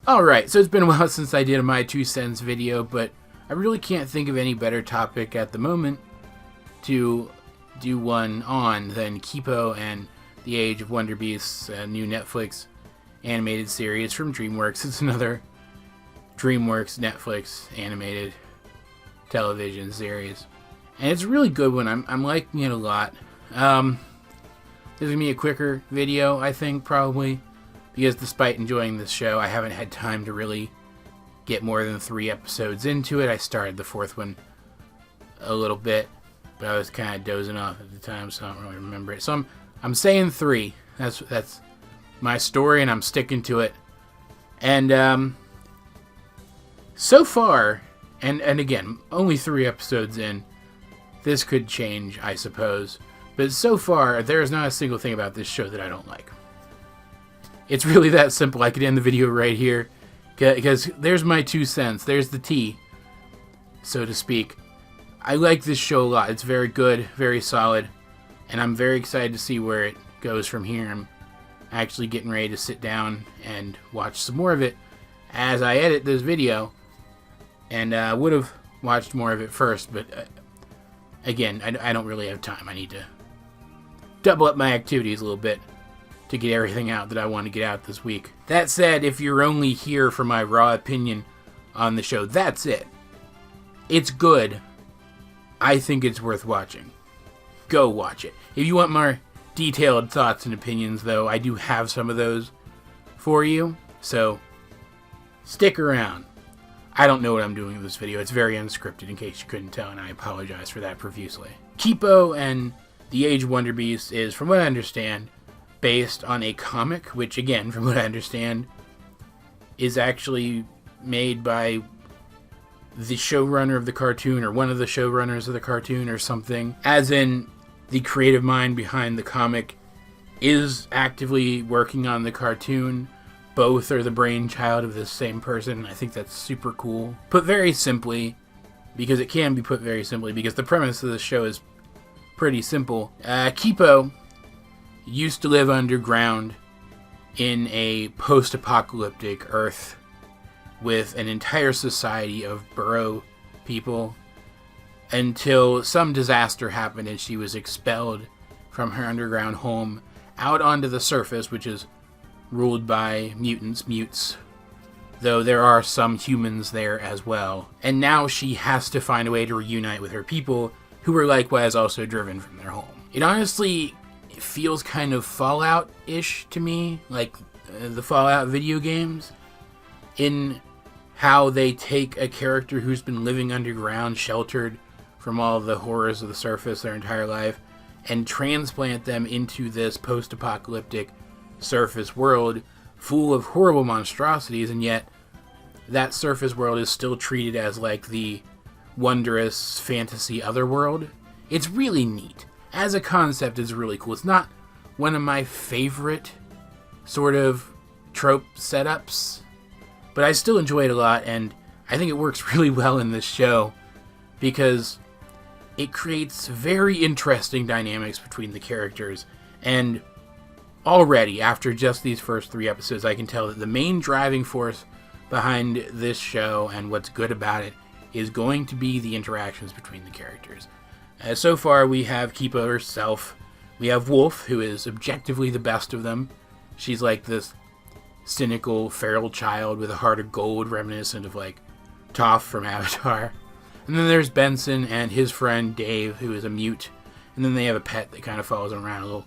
Alright, so it's been a while since I did a My 2 Cents video, but I really can't think of any better topic at the moment to do one on than Kipo and the Age of Wonderbeasts, a new Netflix animated series from DreamWorks. It's another DreamWorks Netflix animated television series. And it's a really good one. I'm liking it a lot. This is going to be a quicker video, I think, probably. Because despite enjoying this show, I haven't had time to really get more than 3 episodes into it. I started the 4th one a little bit, but I was kind of dozing off at the time, so I don't really remember it. So I'm saying 3. That's my story, and I'm sticking to it. And so far, and again, only 3 episodes in, this could change, I suppose. But so far, there is not a single thing about this show that I don't like. It's really that simple. I could end the video right here, because there's my 2 cents. There's the tea, so to speak. I like this show a lot. It's very good, very solid, and I'm very excited to see where it goes from here. I'm actually getting ready to sit down and watch some more of it as I edit this video, and I would have watched more of it first, but again, I don't really have time. I need to double up my activities a little bit to get everything out that I want to get out this week. That said, if you're only here for my raw opinion on the show, that's it. It's good. I think it's worth watching. Go watch it. If you want more detailed thoughts and opinions, though, I do have some of those for you, so stick around. I don't know what I'm doing in this video. It's very unscripted, in case you couldn't tell, and I apologize for that profusely. Kipo and the Age of Wonderbeasts is, from what I understand, based on a comic, which, again, from what I understand, is actually made by the showrunner of the cartoon, or one of the showrunners of the cartoon, or something. As in, the creative mind behind the comic is actively working on the cartoon. Both are the brainchild of this same person. I think that's super cool. Put very simply, because it can be put very simply, because the premise of the show is pretty simple. Kipo used to live underground in a post-apocalyptic Earth with an entire society of burrow people until some disaster happened and she was expelled from her underground home out onto the surface, which is ruled by mutes, though there are some humans there as well. And now she has to find a way to reunite with her people, who were likewise also driven from their home. It honestly feels kind of Fallout-ish to me, like the Fallout video games, in how they take a character who's been living underground, sheltered from all the horrors of the surface their entire life, and transplant them into this post-apocalyptic surface world full of horrible monstrosities, and yet that surface world is still treated as like the wondrous fantasy otherworld. It's really neat. As a concept, it's really cool. It's not one of my favorite sort of trope setups, but I still enjoy it a lot, and I think it works really well in this show because it creates very interesting dynamics between the characters. And already, after just these first 3 episodes, I can tell that the main driving force behind this show and what's good about it is going to be the interactions between the characters. So far, we have Kipo herself. We have Wolf, who is objectively the best of them. She's like this cynical, feral child with a heart of gold, reminiscent of like Toph from Avatar. And then there's Benson and his friend Dave, who is a mute. And then they have a pet that kind of follows them around, a little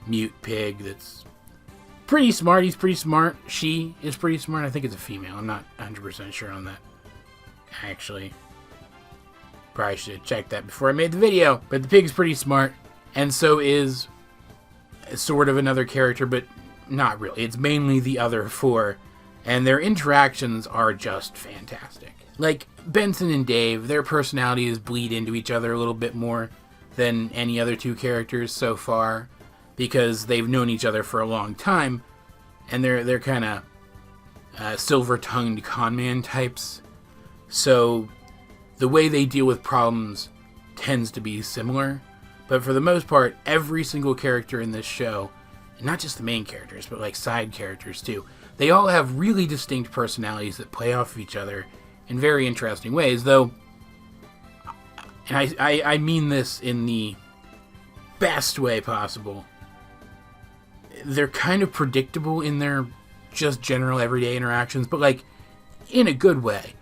mute pig that's pretty smart. He's pretty smart. She is pretty smart. I think it's a female. I'm not 100% sure on that, actually. Probably should have checked that before I made the video. But the pig's pretty smart. And so is sort of another character, but not really. It's mainly the other 4. And their interactions are just fantastic. Like, Benson and Dave, their personalities bleed into each other a little bit more than any other 2 characters so far, because they've known each other for a long time, and they're kind of silver-tongued conman types. So the way they deal with problems tends to be similar, but for the most part, every single character in this show and not just the main characters, but like side characters too, they all have really distinct personalities that play off of each other in very interesting ways, though, and I mean this in the best way possible, they're kind of predictable in their just general everyday interactions, but like in a good way,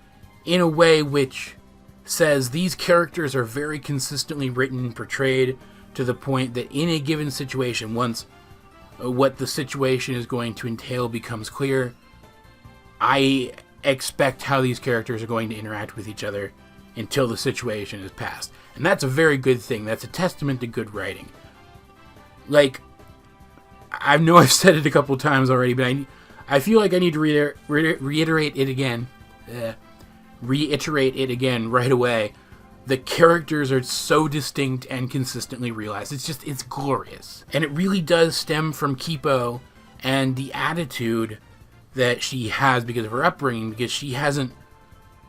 in a way which says these characters are very consistently written and portrayed to the point that in a given situation, once what the situation is going to entail becomes clear, I expect how these characters are going to interact with each other until the situation is past. And that's a very good thing. That's a testament to good writing. Like, I know I've said it a couple times already, but I feel like I need to reiterate it again. Reiterate it again right away. The characters are so distinct and consistently realized. It's glorious. And it really does stem from Kipo and the attitude that she has because of her upbringing, because she hasn't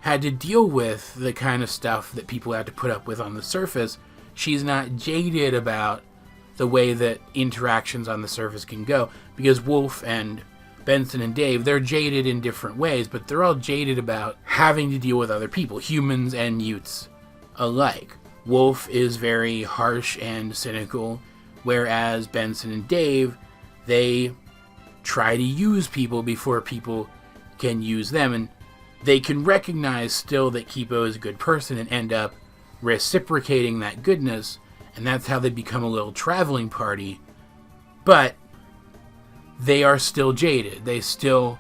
had to deal with the kind of stuff that people have to put up with on the surface. She's not jaded about the way that interactions on the surface can go, because Wolf and Benson and Dave, they're jaded in different ways, but they're all jaded about having to deal with other people, humans and Utes alike. Wolf is very harsh and cynical, whereas Benson and Dave, they try to use people before people can use them, and they can recognize still that Kipo is a good person and end up reciprocating that goodness, and that's how they become a little traveling party. But they are still jaded. They still,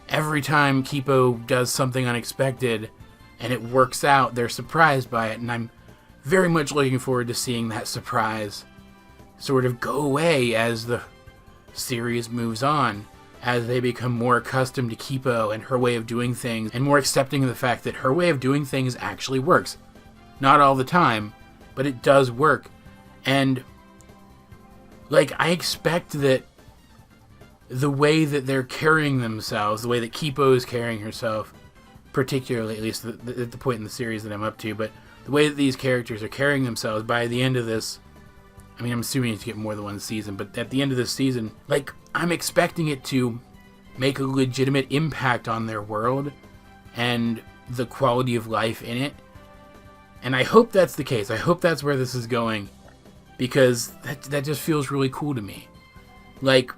every time Kipo does something unexpected and it works out, they're surprised by it, and I'm very much looking forward to seeing that surprise sort of go away as the series moves on, as they become more accustomed to Kipo and her way of doing things, and more accepting of the fact that her way of doing things actually works. Not all the time, but it does work. And, like, I expect that the way that they're carrying themselves, the way that Kipo is carrying herself, particularly, at least at the point in the series that I'm up to, but the way that these characters are carrying themselves by the end of this, I mean, I'm assuming it's get more than one season, but at the end of this season, like, I'm expecting it to make a legitimate impact on their world and the quality of life in it. And I hope that's the case. I hope that's where this is going, because that just feels really cool to me. Like,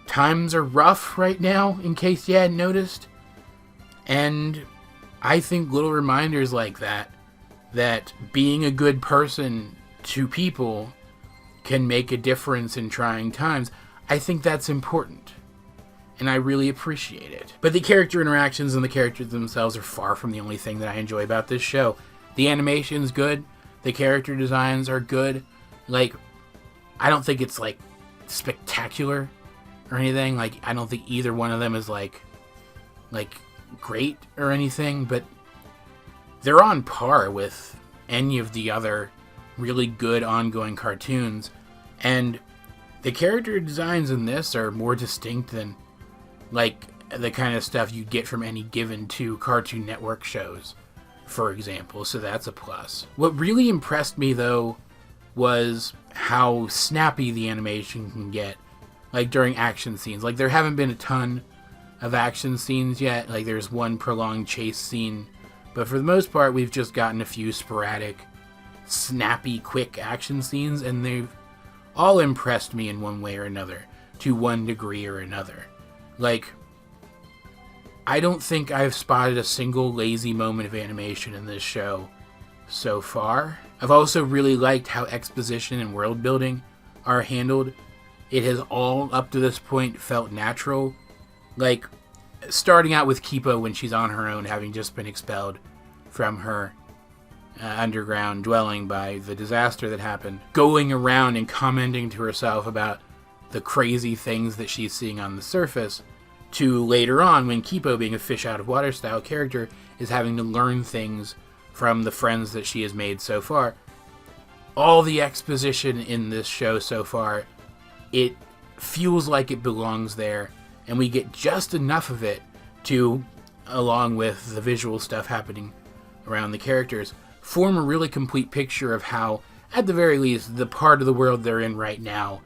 times are rough right now, in case you hadn't noticed. And I think little reminders like that being a good person to people can make a difference in trying times, I think that's important. And I really appreciate it. But the character interactions and the characters themselves are far from the only thing that I enjoy about this show. The animation's good. The character designs are good. Like, I don't think it's, like, spectacular or anything. Like, I don't think either one of them is, like great or anything, but they're on par with any of the other really good ongoing cartoons. And the character designs in this are more distinct than, like, the kind of stuff you get from any given two Cartoon Network shows, for example, so that's a plus. What really impressed me, though, was how snappy the animation can get, like, during action scenes. Like, there haven't been a ton of action scenes yet. Like, there's one prolonged chase scene, but for the most part, we've just gotten a few sporadic, snappy, quick action scenes, and they've all impressed me in one way or another, to one degree or another. Like, I don't think I've spotted a single lazy moment of animation in this show so far. I've also really liked how exposition and world building are handled. It has all, up to this point, felt natural. Like, starting out with Kipo when she's on her own, having just been expelled from her underground dwelling by the disaster that happened, going around and commenting to herself about the crazy things that she's seeing on the surface, to later on when Kipo, being a fish out of water style character, is having to learn things from the friends that she has made so far. All the exposition in this show so far, it feels like it belongs there, and we get just enough of it to, along with the visual stuff happening around the characters, form a really complete picture of how, at the very least, the part of the world they're in right now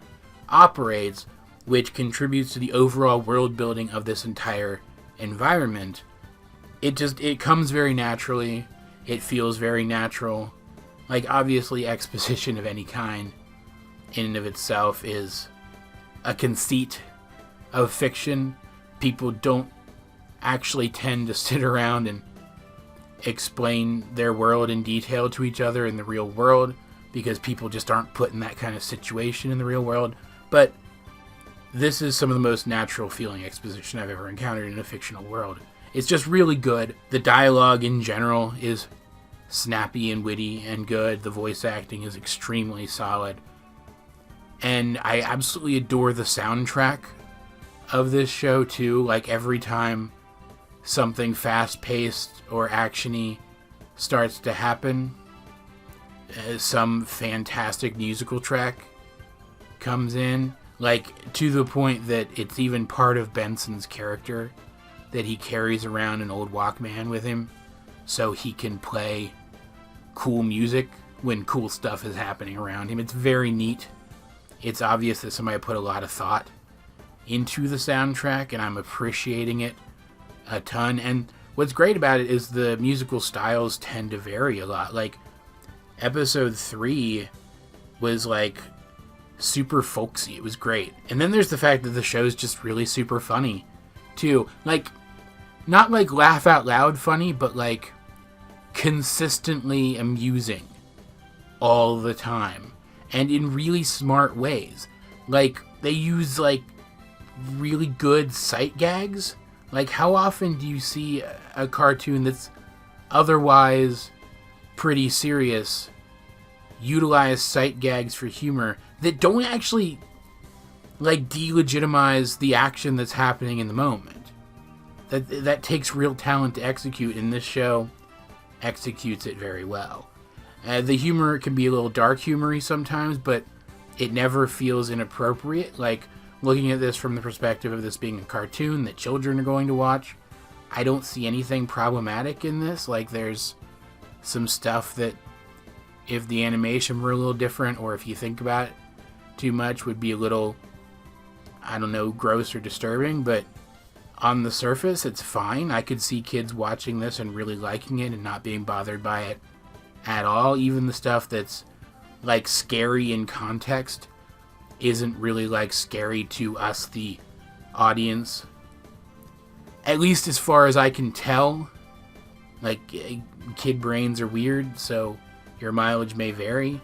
operates, which contributes to the overall world building of this entire environment. It comes very naturally. It feels very natural. Like, obviously, exposition of any kind in and of itself is a conceit of fiction. People don't actually tend to sit around and explain their world in detail to each other in the real world, because people just aren't put in that kind of situation in the real world. But this is some of the most natural feeling exposition I've ever encountered in a fictional world. It's just really good. The dialogue in general is snappy and witty and good. The voice acting is extremely solid. And I absolutely adore the soundtrack of this show too. Like, every time something fast-paced or action-y starts to happen, some fantastic musical track comes in. Like, to the point that it's even part of Benson's character that he carries around an old Walkman with him so he can play cool music when cool stuff is happening around him. It's very neat. It's obvious that somebody put a lot of thought into the soundtrack, and I'm appreciating it a ton. And what's great about it is the musical styles tend to vary a lot. Like, episode 3 was like super folksy. It was great. And then there's the fact that the show's just really super funny too. Like, not like laugh out loud funny, but like consistently amusing all the time, and in really smart ways. Like, they use like really good sight gags. Like, how often do you see a cartoon that's otherwise pretty serious utilize sight gags for humor that don't actually like delegitimize the action that's happening in the moment? That takes real talent to execute, and this show executes it very well. The humor can be a little dark humory sometimes, but it never feels inappropriate. Like, looking at this from the perspective of this being a cartoon that children are going to watch, I don't see anything problematic in this. Like, there's some stuff that, if the animation were a little different, or if you think about it too much, would be a little, I don't know, gross or disturbing, but on the surface, it's fine. I could see kids watching this and really liking it and not being bothered by it at all. Even the stuff that's like scary in context isn't really like scary to us, the audience. At least as far as I can tell. Like, kid brains are weird, so your mileage may vary.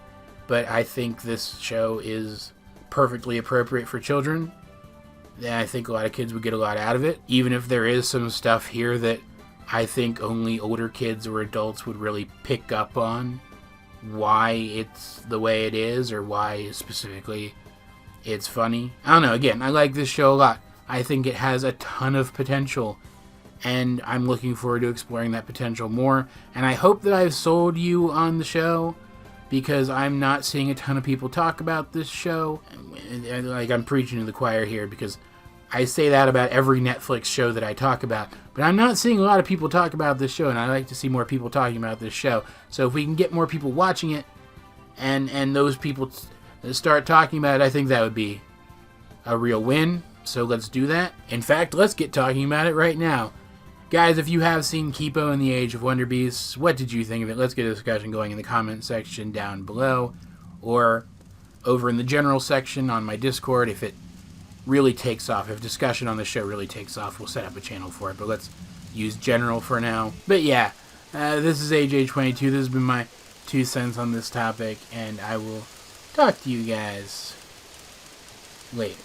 But I think this show is perfectly appropriate for children. And I think a lot of kids would get a lot out of it. Even if there is some stuff here that I think only older kids or adults would really pick up on why it's the way it is, or why specifically it's funny. I don't know. Again, I like this show a lot. I think it has a ton of potential, and I'm looking forward to exploring that potential more. And I hope that I've sold you on the show, because I'm not seeing a ton of people talk about this show. Like, I'm preaching to the choir here, because I say that about every Netflix show that I talk about, but I'm not seeing a lot of people talk about this show, and I like to see more people talking about this show. So if we can get more people watching it, and those people start talking about it, I think that would be a real win. So let's do that. In fact, let's get talking about it right now. Guys, if you have seen Kipo and the Age of Wonderbeasts, what did you think of it? Let's get a discussion going in the comment section down below, or over in the general section on my Discord. If it really takes off, if discussion on the show really takes off, we'll set up a channel for it, but let's use general for now. But yeah, this is AJ22. This has been my 2 cents on this topic, and I will talk to you guys later.